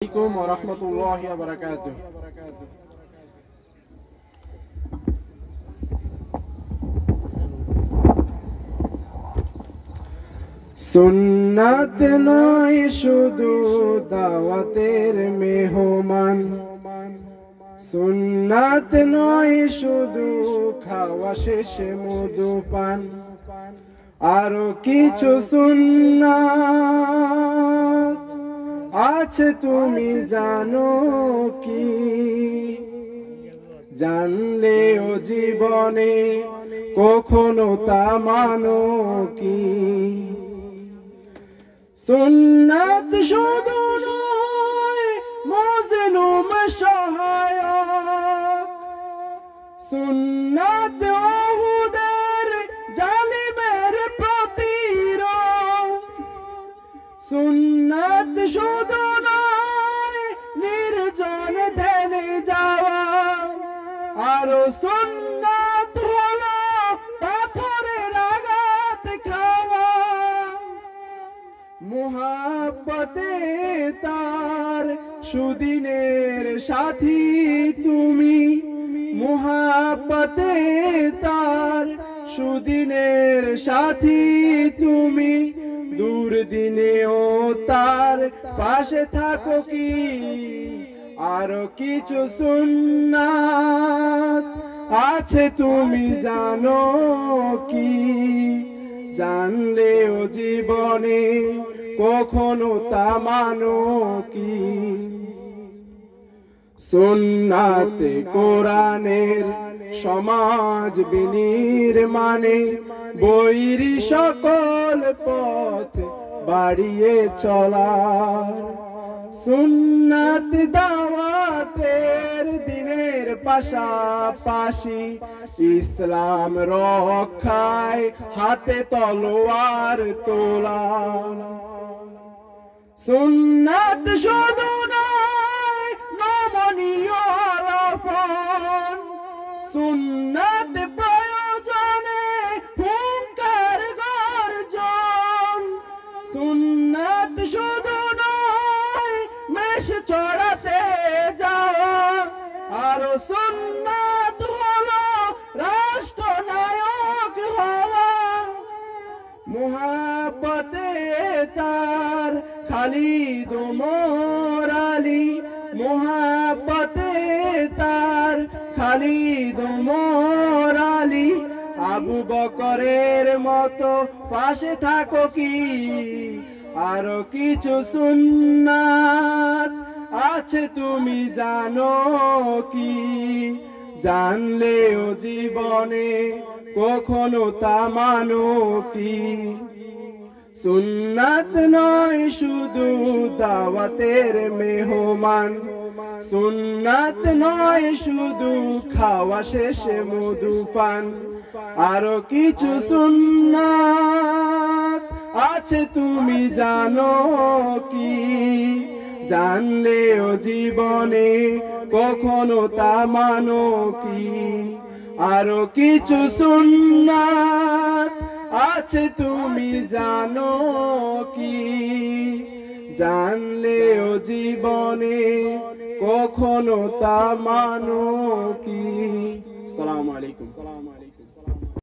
عليكم ورحمة الله وبركاته। সুন্নাত নয় শুধু দাওয়াতের মেহমান, সুন্নাত নয় শুধু খাওয়া শেষে মধু পান, আরো কিছু সুন্নাত আছে তুমি জানো কি? জানলেও জীবনে কখনো তা মানো কি? সুন্নাত শুধু নয় মজলুম সহায়ক, সুন্নাত ওহুদের জালিমের প্রতিরোধ, সুন্নাত শুধু নয় নির্জন ধ্যানে যাওয়া, আরো সুন্নাত হলো পাথরের আঘাত খাওয়া। মুহাব্বতে তার সুদিনের সাথী তুমি, মুহাব্বতে তার সুদিনের সাথী তুমি, দুর্দিনেও তার পাশে থাকো কি? আরো কিছু সুন্নাত আছে তুমি জানো কি? জানলেও জীবনে কখনো তা মানো কি? সুন্নাতে কোরআনের সমাজ বিনির্মাণে বৈরী সকল পথ বাড়িয়ে চলা, সুন্নাত দাওয়াতের দিনের পাশাপাশি ইসলাম রক্ষায় হাতে তলোয়ার তোলা। সুন্নাত শুধু নয় নমনীয় আলাপন, সুন্নাত প্রয়োজনে হুঙ্কার গর্জন, সুন্নাত শুধু নয় মেষ চড়াতে যাওয়া, আরো সুন্নাত হলো রাষ্ট্রনায়ক হওয়া। মুহাব্বতে তার খালিদ ওমর আলী, মুহাব্বতে তার খালিদ ওমর আলী, আবু বকরের মতো পাশে থাকো কি? আরো কিছু সুন্নাত আছে তুমি জানো কি? জানলেও জীবনে কখনো তা মানো কি? সুন্নাত নয় শুধু দাওয়াতের মেহমান, সুন্নাত নয় শুধু খাওয়া শেষে মধু পান, আরো কিছু সুন্নাত আছে তুমি জানো কি? জানলেও জীবনে কখনো তা মানো কি? আরো কিছু সুন্নাত আছে তুমি জানো কি? জানলেও জীবনে কখনো তা মানো কি? আসসালামু আলাইকুম।